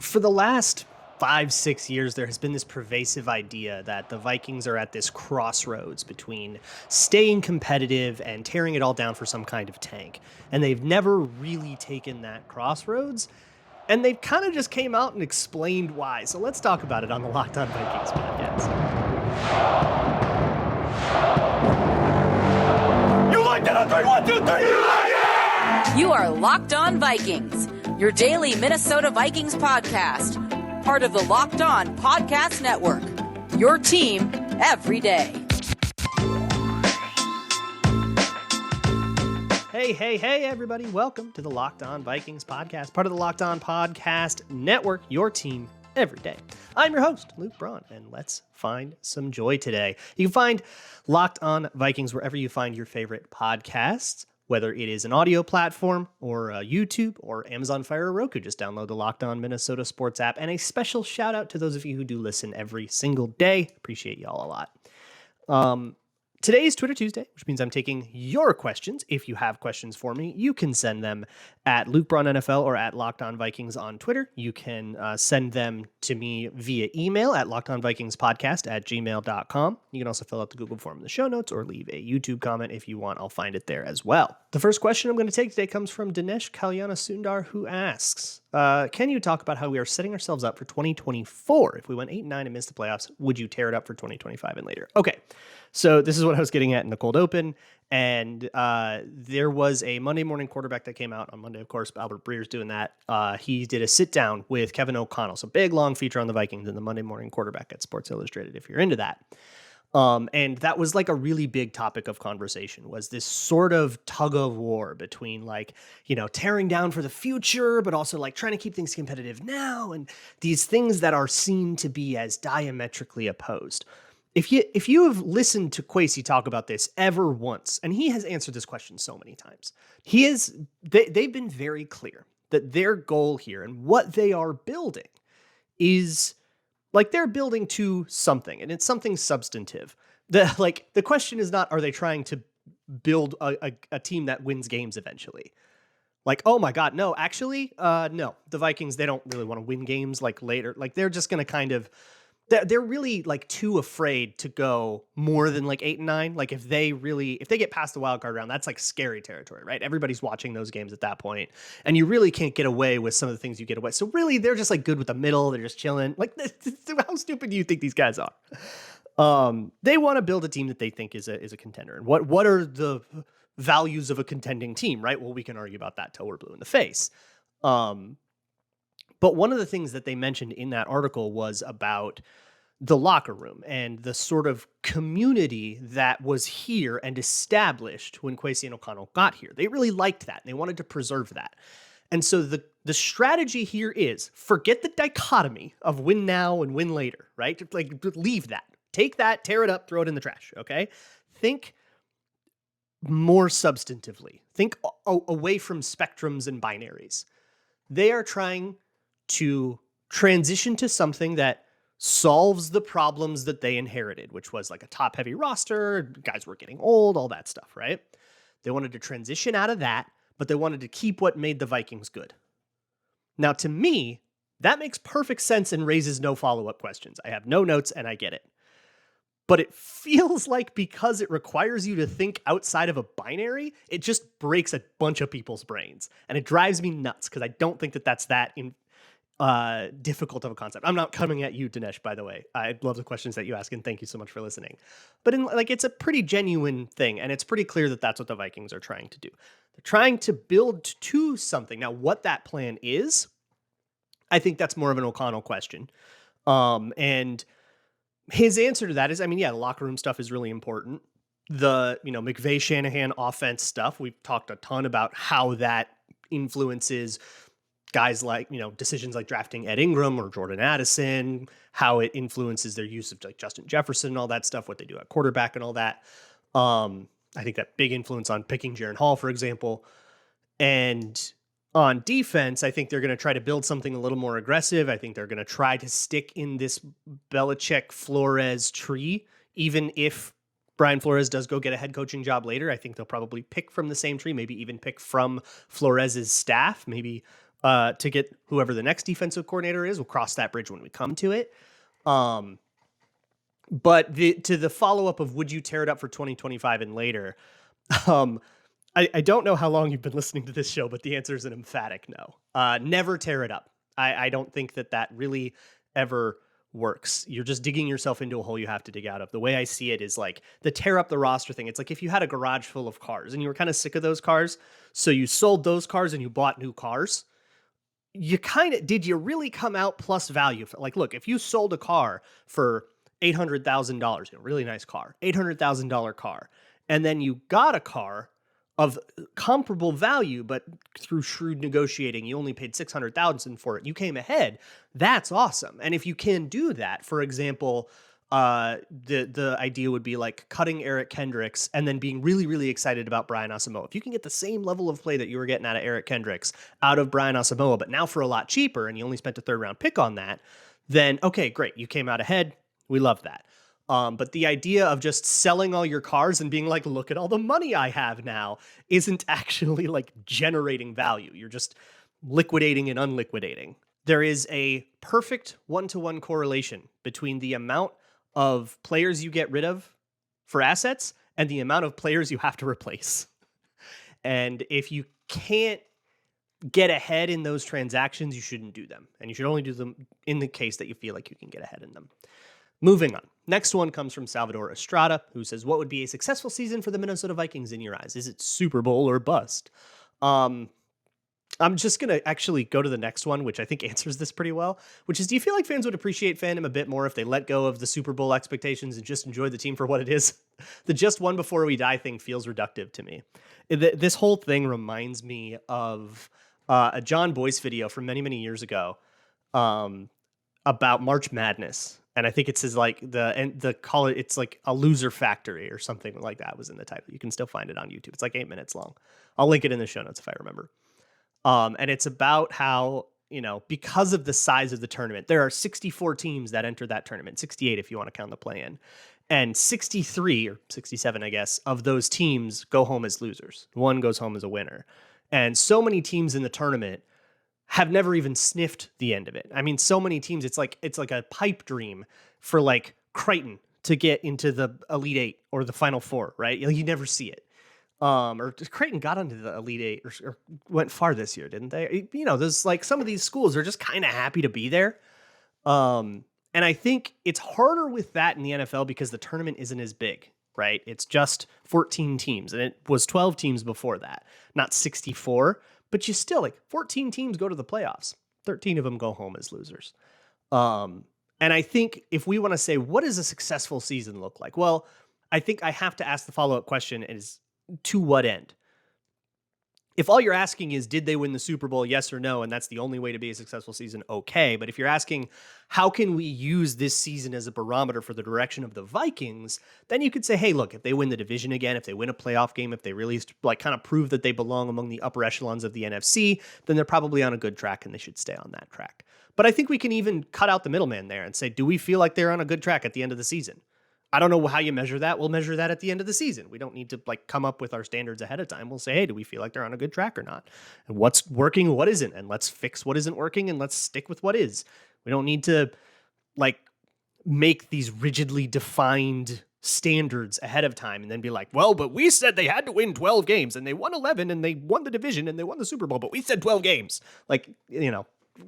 For the last 5-6 years, there has been this pervasive idea that the Vikings are at this crossroads between staying competitive and tearing it all down for some kind of tank. And they've never really taken that crossroads. And they've kind of just came out and explained why. So let's talk about it on the Locked On Vikings podcast. You like that on 3, 1, 2, 3, you like it! You are Locked On Vikings, your daily Minnesota Vikings podcast. Part of the Locked On Podcast Network, your team every day. Hey, everybody. Welcome to the Locked On Vikings podcast, part of the Locked On Podcast Network, your team every day. I'm your host, Luke Braun, and let's find some joy today. You can find Locked On Vikings wherever you find your favorite podcasts, whether it is an audio platform or YouTube or Amazon Fire or Roku. Just download the Locked On Minnesota Sports app. And a special shout out to those of you who do listen every single day. Appreciate y'all a lot. Today is Twitter Tuesday, which means I'm taking your questions. If you have questions for me, you can send them at Luke Braun NFL or at Locked On Vikings on Twitter. You can send them to me via email at lockedonvikingspodcast@gmail.com. You can also fill out the Google form in the show notes or leave a YouTube comment if you want. I'll find it there as well. The first question I'm going to take today comes from Dinesh Kalyana Sundar, who asks, can you talk about how we are setting ourselves up for 2024? If we went 8-9 and missed the playoffs, would you tear it up for 2025 and later? Okay. So this is what I was getting at in the cold open, and there was a Monday morning quarterback that came out on Monday. Of course, Albert Breer's doing that. He did a sit down with Kevin O'Connell. So big, long feature on the Vikings and the Monday morning quarterback at Sports Illustrated, if you're into that. And that was like a really big topic of conversation, was this sort of tug of war between tearing down for the future, but also like trying to keep things competitive now. And these things that are seen to be as diametrically opposed. If you have listened to Kwesi talk about this ever once, and he has answered this question so many times, they've been very clear that their goal here and what they are building is like they're building to something, and it's something substantive. The question is not, are they trying to build a team that wins games eventually? Like, oh my God, no, actually, no. The Vikings, they don't really want to win games like later. Like they're just going to kind of, they're really like too afraid to go more than like 8-9. Like if they get past the wild card round, that's like scary territory, right? Everybody's watching those games at that point, and you really can't get away with some of the things you get away. So really, they're just like good with the middle. They're just chilling. Like, how stupid do you think these guys are? They want to build a team that they think is a contender. And what are the values of a contending team, right? Well, we can argue about that till we're blue in the face. But one of the things that they mentioned in that article was about the locker room and the sort of community that was here and established when Kwesi and O'Connell got here. They really liked that, and they wanted to preserve that. And so the strategy here is forget the dichotomy of win now and win later, right? Like leave that. Take that, tear it up, throw it in the trash, okay? Think more substantively. Think away from spectrums and binaries. They are trying to transition to something that solves the problems that they inherited, which was like a top-heavy roster, guys were getting old, all that stuff, right? They wanted to transition out of that, but they wanted to keep what made the Vikings good. Now, to me, that makes perfect sense and raises no follow-up questions. I have no notes, and I get it. But it feels like because it requires you to think outside of a binary, it just breaks a bunch of people's brains. And it drives me nuts because I don't think that that's that difficult of a concept. I'm not coming at you, Dinesh, by the way. I love the questions that you ask, and thank you so much for listening. But it's a pretty genuine thing, and it's pretty clear that that's what the Vikings are trying to do. They're trying to build to something. Now, what that plan is, I think that's more of an O'Connell question. And his answer to that is, the locker room stuff is really important. The, McVay, Shanahan offense stuff, we've talked a ton about how that influences guys like, decisions like drafting Ed Ingram or Jordan Addison, how it influences their use of like Justin Jefferson and all that stuff, what they do at quarterback and all that. I think that big influence on picking Jaren Hall, for example. And on defense, I think they're going to try to build something a little more aggressive. I think they're going to try to stick in this Belichick-Flores tree, even if Brian Flores does go get a head coaching job later. I think they'll probably pick from the same tree, maybe even pick from Flores's staff, maybe to get whoever the next defensive coordinator is. We'll cross that bridge when we come to it. But to the follow-up of would you tear it up for 2025 and later, I don't know how long you've been listening to this show, but the answer is an emphatic no. Never tear it up. I don't think that really ever works. You're just digging yourself into a hole you have to dig out of. The way I see it is like the tear up the roster thing. It's like if you had a garage full of cars and you were kind of sick of those cars, so you sold those cars and you bought new cars. Did you really come out plus value? Like, look, if you sold a car for $800,000, really nice car, $800,000 car, and then you got a car of comparable value, but through shrewd negotiating, you only paid $600,000 for it. You came ahead. That's awesome. And if you can do that, for example, the idea would be like cutting Eric Kendricks and then being really, really excited about Brian Asamoah. If you can get the same level of play that you were getting out of Eric Kendricks out of Brian Asamoah, but now for a lot cheaper, and you only spent a 3rd round pick on that, then okay, great. You came out ahead. We love that. But the idea of just selling all your cars and being like, look at all the money I have now, isn't actually like generating value. You're just liquidating and unliquidating. There is a perfect 1-to-1 correlation between the amount of players you get rid of for assets and the amount of players you have to replace. And if you can't get ahead in those transactions, you shouldn't do them. And you should only do them in the case that you feel like you can get ahead in them. Moving on. Next one comes from Salvador Estrada, who says, what would be a successful season for the Minnesota Vikings in your eyes? Is it Super Bowl or bust? I'm just going to actually go to the next one, which I think answers this pretty well, which is, do you feel like fans would appreciate fandom a bit more if they let go of the Super Bowl expectations and just enjoy the team for what it is? The just one before we die thing feels reductive to me. This whole thing reminds me of a John Boyce video from many, many years ago about March Madness. And I think it says like it's like a loser factory or something like that was in the title. You can still find it on YouTube. It's like 8 minutes long. I'll link it in the show notes if I remember. And it's about how, because of the size of the tournament, there are 64 teams that enter that tournament, 68 if you want to count the play-in. And 63 or 67, I guess, of those teams go home as losers. One goes home as a winner. And so many teams in the tournament have never even sniffed the end of it. I mean, so many teams, it's like a pipe dream for like Creighton to get into the Elite Eight or the Final Four, right? You never see it. Or Creighton got into the Elite Eight or went far this year, didn't they? There's like some of these schools are just kind of happy to be there. And I think it's harder with that in the NFL because the tournament isn't as big, right? It's just 14 teams, and it was 12 teams before that, not 64. But you still, like, 14 teams go to the playoffs. 13 of them go home as losers. And I think if we want to say, what does a successful season look like? Well, I think I have to ask the follow-up question is, to what end? If all you're asking is, did they win the Super Bowl, yes or no, and that's the only way to be a successful season, okay. But if you're asking, how can we use this season as a barometer for the direction of the Vikings, then you could say, hey, look, if they win the division again, if they win a playoff game, if they really kind of prove that they belong among the upper echelons of the NFC, then they're probably on a good track and they should stay on that track. But I think we can even cut out the middleman there and say, do we feel like they're on a good track at the end of the season? I don't know how you measure that. We'll measure that at the end of the season. We don't need to come up with our standards ahead of time. We'll say, hey, do we feel like they're on a good track or not? And what's working, what isn't? And let's fix what isn't working and let's stick with what is. We don't need to make these rigidly defined standards ahead of time and then be like, well, but we said they had to win 12 games and they won 11 and they won the division and they won the Super Bowl, but we said 12 games.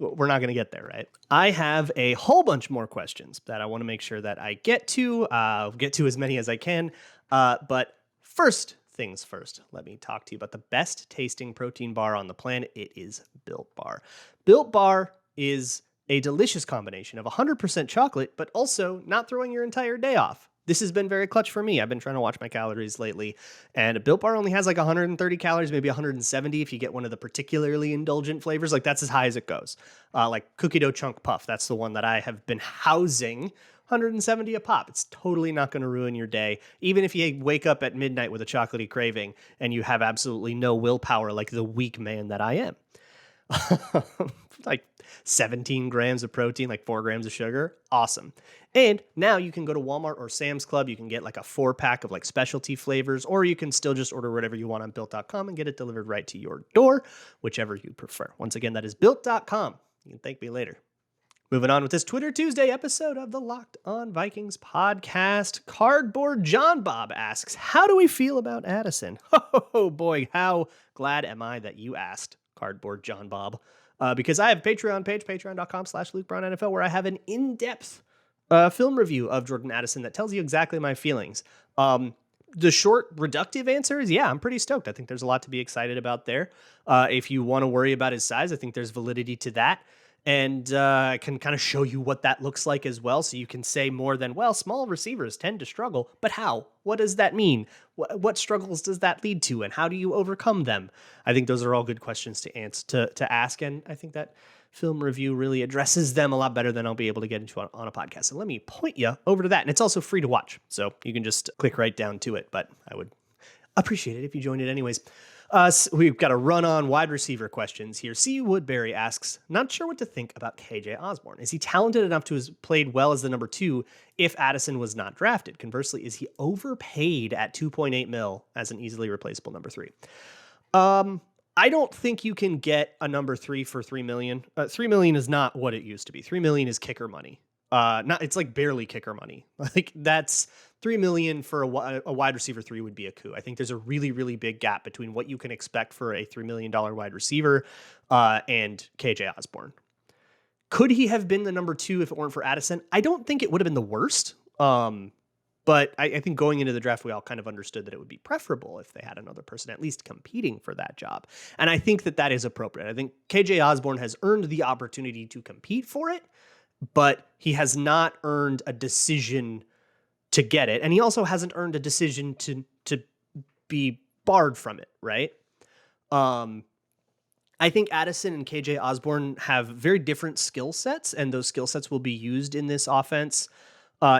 We're not going to get there, right? I have a whole bunch more questions that I want to make sure that I get to. I'll get to as many as I can. But first things first, let me talk to you about the best tasting protein bar on the planet. It is Built Bar. Built Bar is a delicious combination of 100% chocolate, but also not throwing your entire day off. This has been very clutch for me. I've been trying to watch my calories lately, and a Built Bar only has like 130 calories, maybe 170 if you get one of the particularly indulgent flavors. Like that's as high as it goes. Like cookie dough chunk puff, that's the one that I have been housing. 170 a pop. It's totally not going to ruin your day. Even if you wake up at midnight with a chocolatey craving and you have absolutely no willpower like the weak man that I am. like 17 grams of protein, like 4 grams of sugar. Awesome. And now you can go to Walmart or Sam's Club. You can get like a 4-pack of like specialty flavors, or you can still just order whatever you want on built.com and get it delivered right to your door, whichever you prefer. Once again, that is built.com. You can thank me later. Moving on with this Twitter Tuesday episode of the Locked On Vikings podcast. Cardboard John Bob asks, how do we feel about Addison? Oh boy, how glad am I that you asked, Cardboard John Bob. Because I have a Patreon page, patreon.com/LukeBrownNFL, where I have an in-depth film review of Jordan Addison that tells you exactly my feelings. The short, reductive answer is, yeah, I'm pretty stoked. I think there's a lot to be excited about there. If you want to worry about his size, I think there's validity to that. And I can kind of show you what that looks like as well. So you can say more than, well, small receivers tend to struggle, but how? What does that mean? What struggles does that lead to? And how do you overcome them? I think those are all good questions to ask. And I think that film review really addresses them a lot better than I'll be able to get into on a podcast. So let me point you over to that. And it's also free to watch. So you can just click right down to it. But I would appreciate it if you joined it anyways. So we've got a run on wide receiver questions here. C. Woodbury asks, not sure what to think about KJ Osborne. Is he talented enough to have played well as the number 2 if Addison was not drafted? Conversely, is he overpaid at $2.8 million as an easily replaceable number 3? I don't think you can get a number 3 for $3 million. $3 million is not what it used to be. $3 million is kicker money. It's like barely kicker money. Like that's $3 million for a wide receiver 3 would be a coup. I think there's a really, really big gap between what you can expect for a $3 million wide receiver and KJ Osborne. Could he have been the number 2 if it weren't for Addison? I don't think it would have been the worst. But I think going into the draft, we all kind of understood that it would be preferable if they had another person at least competing for that job. And I think that is appropriate. I think KJ Osborne has earned the opportunity to compete for it, but he has not earned a decision to get it. And he also hasn't earned a decision to be barred from it, right? I think Addison and KJ Osborne have very different skill sets, and those skill sets will be used in this offense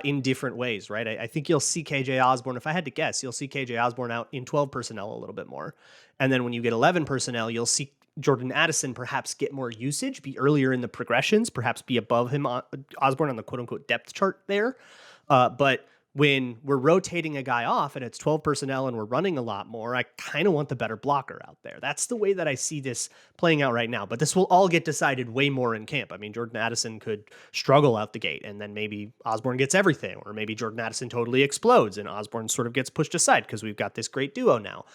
in different ways, right? I think you'll see KJ Osborne, if I had to guess, you'll see KJ Osborne out in 12 personnel a little bit more. And then when you get 11 personnel, you'll see Jordan Addison perhaps get more usage, be earlier in the progressions, perhaps be above him, Osborne, on the quote-unquote depth chart there. But when we're rotating a guy off and it's 12 personnel and we're running a lot more, I kind of want the better blocker out there. That's the way that I see this playing out right now. But this will all get decided way more in camp. I mean, Jordan Addison could struggle out the gate, and then maybe Osborne gets everything, or maybe Jordan Addison totally explodes and Osborne sort of gets pushed aside because we've got this great duo now.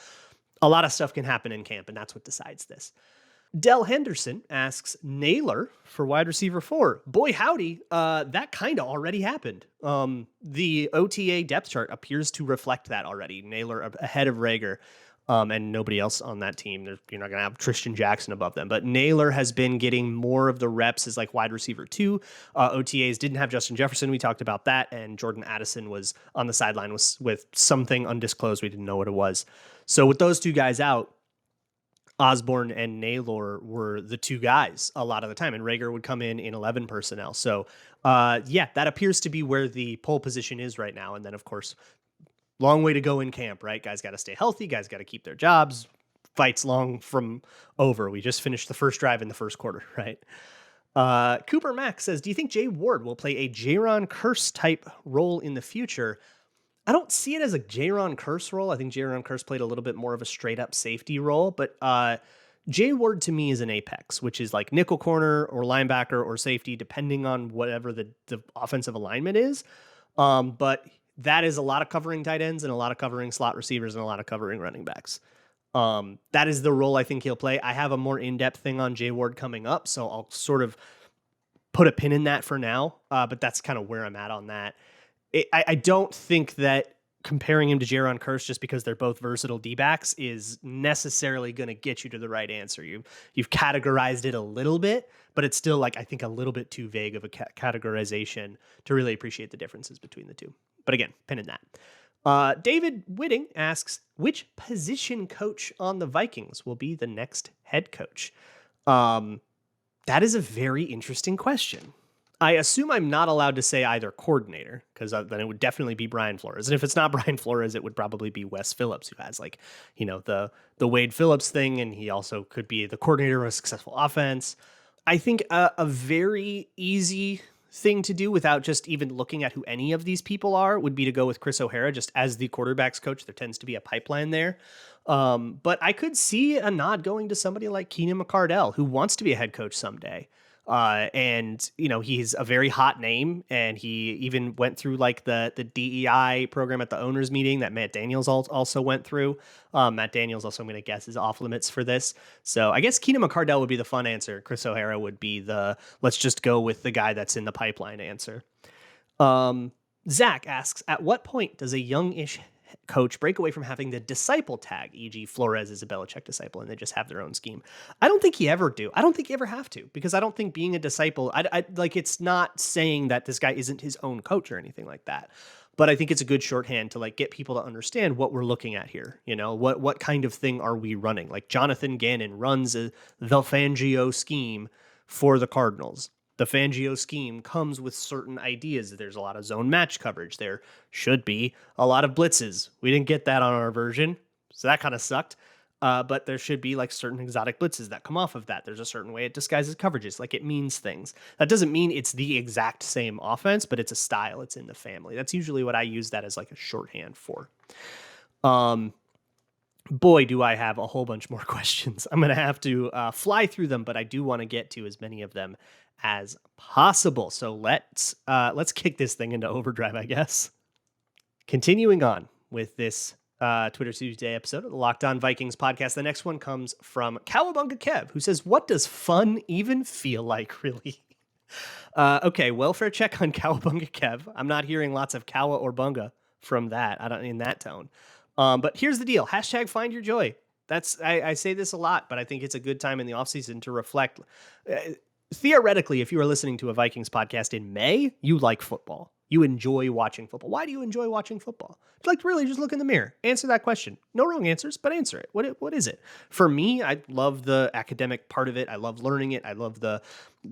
A lot of stuff can happen in camp, and that's what decides this. Del Henderson asks, Naylor for wide receiver 4. Boy, howdy, that kind of already happened. The OTA depth chart appears to reflect that already. Naylor ahead of Rager, and nobody else on that team. You're not going to have Tristan Jackson above them. But Naylor has been getting more of the reps as like wide receiver 2. OTAs didn't have Justin Jefferson. We talked about that. And Jordan Addison was on the sideline with something undisclosed. We didn't know what it was. So with those two guys out, Osborne and Naylor were the two guys a lot of the time, and Rager would come in 11 personnel. So, that appears to be where the pole position is right now. And then, of course, long way to go in camp, right? Guys got to stay healthy. Guys got to keep their jobs. Fights long from over. We just finished the first drive in the first quarter, right? Cooper Mack says, do you think Jay Ward will play a Jaron Kearse type role in the future? I don't see it as a Jaron Kearse role. I think Jaron Kearse played a little bit more of a straight up safety role, but Jay Ward to me is an apex, which is like nickel corner or linebacker or safety, depending on whatever the offensive alignment is. But that is a lot of covering tight ends and a lot of covering slot receivers and a lot of covering running backs. That is the role I think he'll play. I have a more in-depth thing on Jay Ward coming up, so I'll sort of put a pin in that for now. But that's kind of where I'm at on that. I don't think that comparing him to Jaron Kearse just because they're both versatile D-backs is necessarily going to get you to the right answer. You've categorized it a little bit, but it's still like I think a little bit too vague of a categorization to really appreciate the differences between the two. But again, pin in that. David Whitting asks, which position coach on the Vikings will be the next head coach? That is a very interesting question. I assume I'm not allowed to say either coordinator, because then it would definitely be Brian Flores. And if it's not Brian Flores, it would probably be Wes Phillips, who has the Wade Phillips thing, and he also could be the coordinator of a successful offense. I think a very easy thing to do without just even looking at who any of these people are would be to go with Chris O'Hara just as the quarterbacks coach. There tends to be a pipeline there. But I could see a nod going to somebody like Keenan McCardell, who wants to be a head coach someday. And he's a very hot name, and he even went through like the DEI program at the owners meeting that Matt Daniels also went through. Matt Daniels also, I'm going to guess, is off limits for this. So I guess Keenan McCardell would be the fun answer. Chris O'Hara would be the let's just go with the guy that's in the pipeline answer. Zach asks, at what point does a young-ish coach break away from having the disciple tag, e.g. Flores is a Belichick disciple, and they just have their own scheme? I don't think he ever do. I don't think he ever have to, because I don't think being a disciple, I like, it's not saying that this guy isn't his own coach or anything like that. But I think it's a good shorthand to like get people to understand what we're looking at here. What kind of thing are we running? Like Jonathan Gannon runs the Fangio scheme for the Cardinals. The Fangio scheme comes with certain ideas. There's a lot of zone match coverage. There should be a lot of blitzes. We didn't get that on our version, so that kind of sucked. But there should be like certain exotic blitzes that come off of that. There's a certain way it disguises coverages. Like it means things. That doesn't mean it's the exact same offense, but it's a style. It's in the family. That's usually what I use that as like a shorthand for. Boy, do I have a whole bunch more questions. I'm going to have to fly through them, but I do want to get to as many of them as possible. So let's kick this thing into overdrive, I guess. Continuing on with this Twitter Tuesday episode of the Locked On Vikings podcast. The next one comes from Cowabunga Kev, who says, what does fun even feel like, really? Okay, welfare check on Cowabunga Kev. I'm not hearing lots of Cowa or Bunga from that. I don't in that tone. But here's the deal. Hashtag find your joy. I say this a lot, but I think it's a good time in the offseason to reflect. Theoretically, if you are listening to a Vikings podcast in May, you like football. You enjoy watching football. Why do you enjoy watching football? I'd like to really just look in the mirror. Answer that question. No wrong answers, but answer it. What is it? For me, I love the academic part of it. I love learning it. I love the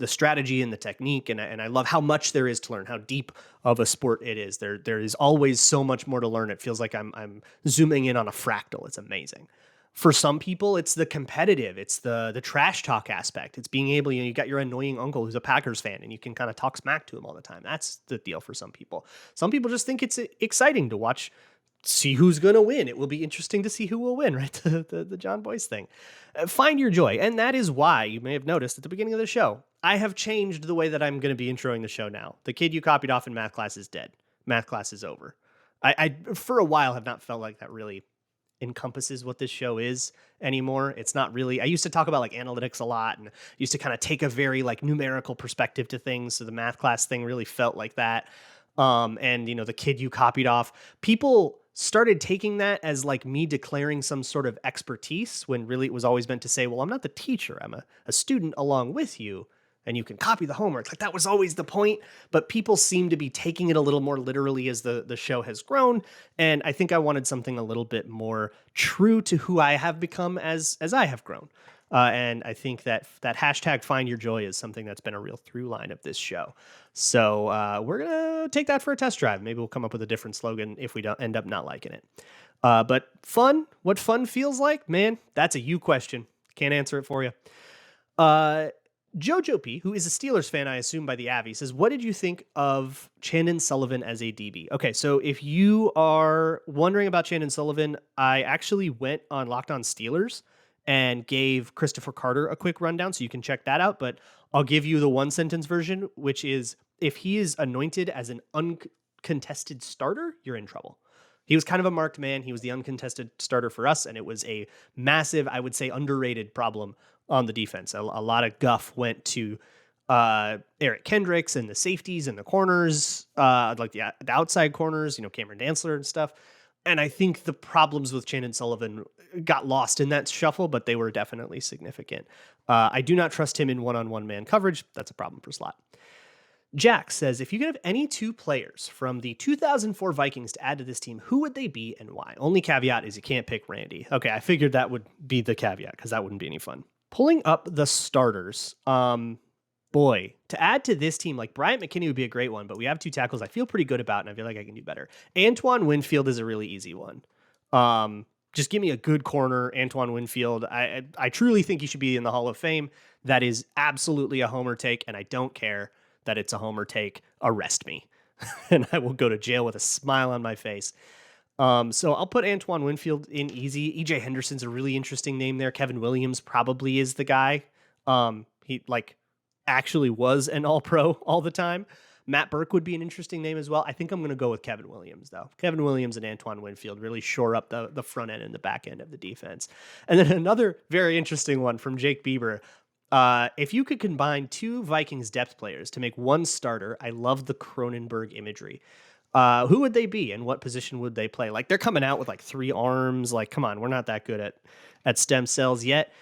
strategy and the technique, and I love how much there is to learn, how deep of a sport it is. There is always so much more to learn. It feels like I'm zooming in on a fractal. It's amazing. For some people, it's the competitive, it's the trash talk aspect. It's being able, you got your annoying uncle who's a Packers fan and you can kind of talk smack to him all the time. That's the deal for some people. Some people just think it's exciting to watch, see who's going to win. It will be interesting to see who will win, right? The John Boyce thing. Find your joy. And that is why you may have noticed at the beginning of the show, I have changed the way that I'm going to be introing the show now. The kid you copied off in math class is dead. Math class is over. I for a while have not felt like that really encompasses what this show is anymore. It's not really, I used to talk about like analytics a lot and used to kind of take a very like numerical perspective to things. So the math class thing really felt like that. And the kid you copied off, people started taking that as like me declaring some sort of expertise when really it was always meant to say, well, I'm not the teacher. I'm a student along with you. And you can copy the homework. Like that was always the point, but people seem to be taking it a little more literally as the show has grown. And I think I wanted something a little bit more true to who I have become as I have grown. And I think that hashtag find your joy is something that's been a real through line of this show. So we're going to take that for a test drive. Maybe we'll come up with a different slogan if we don't end up not liking it. But fun, what fun feels like, man, that's a you question. Can't answer it for you. Jojo P, who is a Steelers fan, I assume by the Avi, says, what did you think of Chandon Sullivan as a DB? Okay, so if you are wondering about Chandon Sullivan, I actually went on Locked On Steelers and gave Christopher Carter a quick rundown, so you can check that out, but I'll give you the one sentence version, which is, if he is anointed as an uncontested starter, you're in trouble. He was kind of a marked man. He was the uncontested starter for us, and it was a massive, I would say, underrated problem on the defense. A lot of guff went to Eric Kendricks and the safeties and the corners, like the outside corners, Cameron Dantzler and stuff. And I think the problems with Chandon Sullivan got lost in that shuffle, but they were definitely significant. I do not trust him in one-on-one man coverage. That's a problem for slot. Jack says, if you could have any two players from the 2004 Vikings to add to this team, who would they be and why? Only caveat is you can't pick Randy. Okay, I figured that would be the caveat because that wouldn't be any fun. Pulling up the starters, boy, to add to this team, like Bryant McKinney would be a great one, but we have two tackles I feel pretty good about, and I feel like I can do better. Antoine Winfield is a really easy one. Just give me a good corner, Antoine Winfield. I truly think he should be in the Hall of Fame. That is absolutely a homer take, and I don't care that it's a homer take. Arrest me, and I will go to jail with a smile on my face. So I'll put Antoine Winfield in easy. EJ Henderson's a really interesting name there. Kevin Williams probably is the guy. He actually was an all-pro all the time. Matt Burke would be an interesting name as well. I think I'm going to go with Kevin Williams, though. Kevin Williams and Antoine Winfield really shore up the front end and the back end of the defense. And then another very interesting one from Jake Bieber. If you could combine two Vikings depth players to make one starter, I love the Cronenberg imagery. Who would they be and what position would they play? Like, they're coming out with like 3 arms. Like, come on, we're not that good at stem cells yet.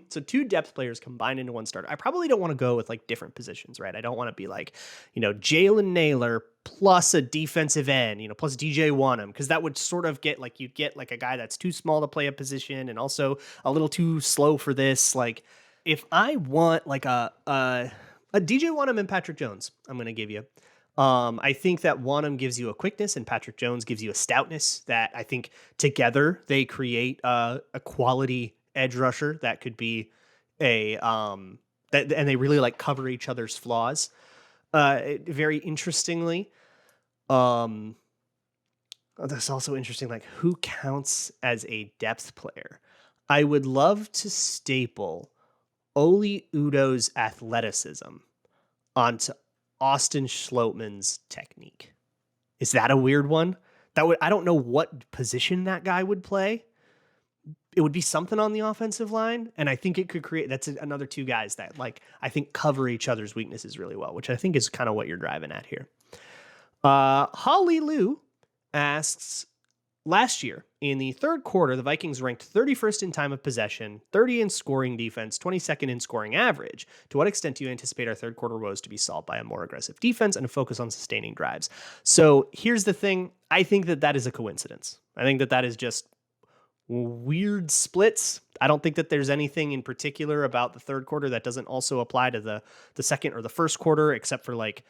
So 2 depth players combined into one starter. I probably don't want to go with like different positions, right? I don't want to be like, Jalen Naylor plus a defensive end, plus DJ Wanham, because that would sort of get like, you'd get like a guy that's too small to play a position and also a little too slow for this. Like, if I want like a DJ Wanham and Patrick Jones, I'm going to give you. I think that Wanham gives you a quickness and Patrick Jones gives you a stoutness that I think together they create a quality edge rusher that could be and they really like cover each other's flaws. Very interestingly, that's also interesting. Like, who counts as a depth player? I would love to staple Oli Udo's athleticism onto Austin Schlottmann's technique. Is that a weird one? I don't know what position that guy would play. It would be something on the offensive line, and I think it could create. That's another 2 guys that I think cover each other's weaknesses really well, which I think is kind of what you're driving at here. Holly Lou asks, last year in the third quarter, the Vikings ranked 31st in time of possession, 30 in scoring defense, 22nd in scoring average. To what extent do you anticipate our third quarter woes to be solved by a more aggressive defense and a focus on sustaining drives? So here's the thing. I think that is a coincidence. I think that is just weird splits. I don't think that there's anything in particular about the third quarter that doesn't also apply to the second or the first quarter, except for like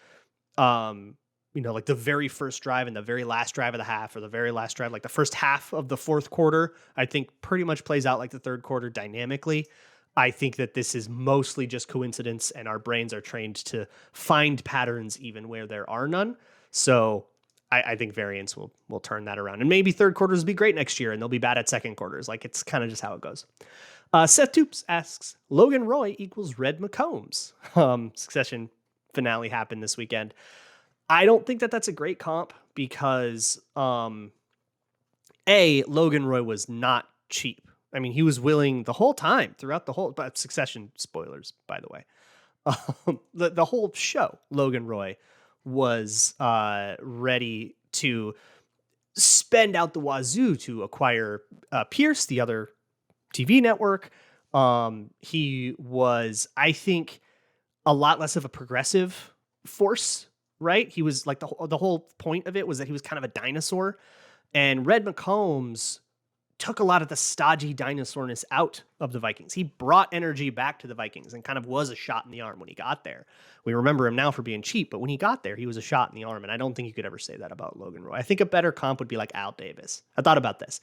the very first drive and the very last drive of the half, or the very last drive, like the first half of the fourth quarter, I think pretty much plays out like the third quarter dynamically. I think that this is mostly just coincidence, and our brains are trained to find patterns even where there are none. So I think variance will turn that around. And maybe third quarters will be great next year and they'll be bad at second quarters. Like, it's kind of just how it goes. Seth Toops asks, Logan Roy equals Red McCombs. Succession finale happened this weekend. I don't think that that's a great comp because, Logan Roy was not cheap. I mean, he was willing the whole time throughout the whole, but Succession spoilers, by the way. The whole show, Logan Roy was ready to spend out the wazoo to acquire Pierce, the other TV network. He was, I think, a lot less of a progressive force, right? He was like the whole point of it was that he was kind of a dinosaur, and Red McCombs took a lot of the stodgy dinosaurness out of the Vikings. He brought energy back to the Vikings and kind of was a shot in the arm when he got there. We remember him now for being cheap, but when he got there, he was a shot in the arm. And I don't think you could ever say that about Logan Roy. I think a better comp would be like Al Davis. I thought about this.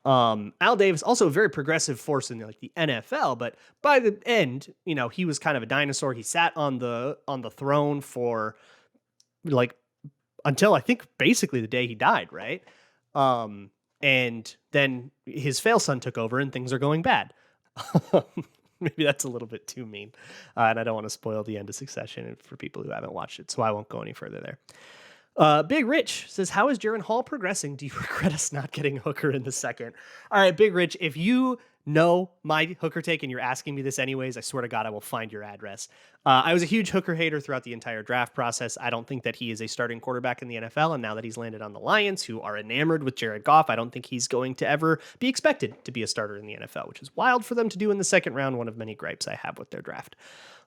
Al Davis, also a very progressive force in the NFL, but by the end, he was kind of a dinosaur. He sat on the throne for until I think basically the day he died, right? And then his fail son took over and things are going bad. Maybe that's a little bit too mean. And I don't want to spoil the end of Succession for people who haven't watched it, so I won't go any further there. Big Rich says, how is Jaren Hall progressing? Do you regret us not getting Hooker in the second? All right, Big Rich, if you know my Hooker take and you're asking me this anyways, I swear to God, I will find your address. I was a huge Hooker hater throughout the entire draft process. I don't think that he is a starting quarterback in the NFL. And now that he's landed on the Lions, who are enamored with Jared Goff, I don't think he's going to ever be expected to be a starter in the NFL, which is wild for them to do in the second round. One of many gripes I have with their draft.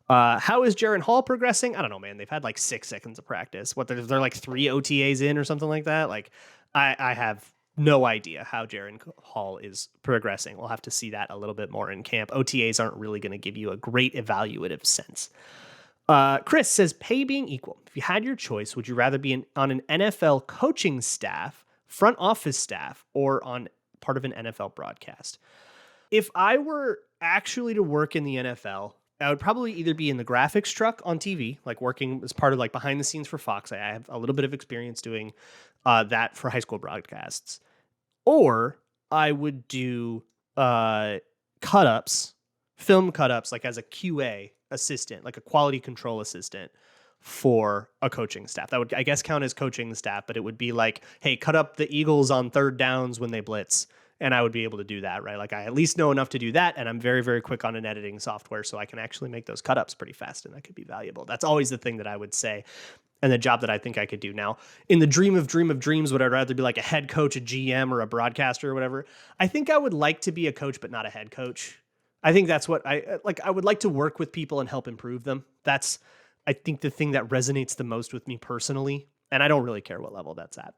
How is Jaren Hall progressing? I don't know, man. They've had like 6 seconds of practice. They're like 3 OTAs in or something like that. Like, I have no idea how Jaren Hall is progressing. We'll have to see that a little bit more in camp. OTAs aren't really going to give you a great evaluative sense. Chris says, pay being equal, if you had your choice, would you rather be on an NFL coaching staff, front office staff, or on part of an NFL broadcast? If I were actually to work in the NFL, I would probably either be in the graphics truck on TV, like working as part of like behind the scenes for Fox. I have a little bit of experience doing that for high school broadcasts, or I would do cut-ups, film cut-ups, like as a QA assistant, like a quality control assistant for a coaching staff. That would, I guess, count as coaching the staff, but it would be like, hey, cut up the Eagles on third downs when they blitz. And I would be able to do that, right? Like I at least know enough to do that. And I'm very, very quick on an editing software, so I can actually make those cut ups pretty fast, and that could be valuable. That's always the thing that I would say. And the job that I think I could do now. In the dream of dreams, would I rather be like a head coach, a GM, or a broadcaster or whatever? I think I would like to be a coach, but not a head coach. I think that's what I like. I would like to work with people and help improve them. That's, I think, the thing that resonates the most with me personally. And I don't really care what level that's at.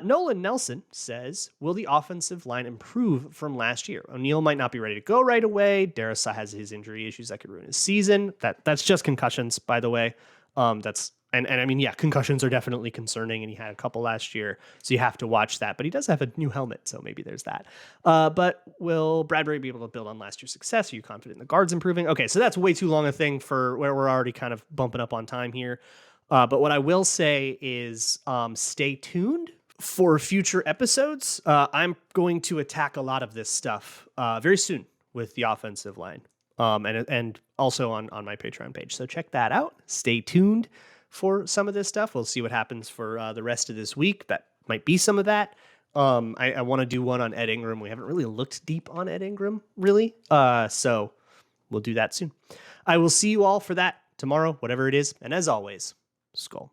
Nolan Nelson says, will the offensive line improve from last year? O'Neal might not be ready to go right away. Darrisaw has his injury issues that could ruin his season. That's just concussions, by the way. And I mean, yeah, concussions are definitely concerning, and he had a couple last year, so you have to watch that. But he does have a new helmet, so maybe there's that. But will Bradbury be able to build on last year's success? Are you confident in the guards improving? Okay, so that's way too long a thing for where we're already kind of bumping up on time here. But what I will say is stay tuned for future episodes. I'm going to attack a lot of this stuff very soon with the offensive line, and also on my Patreon page. So check that out. Stay tuned for some of this stuff. We'll see what happens for the rest of this week. That might be some of that. I want to do one on Ed Ingram. We haven't really looked deep on Ed Ingram, really. So we'll do that soon. I will see you all for that tomorrow, whatever it is. And as always, Skull.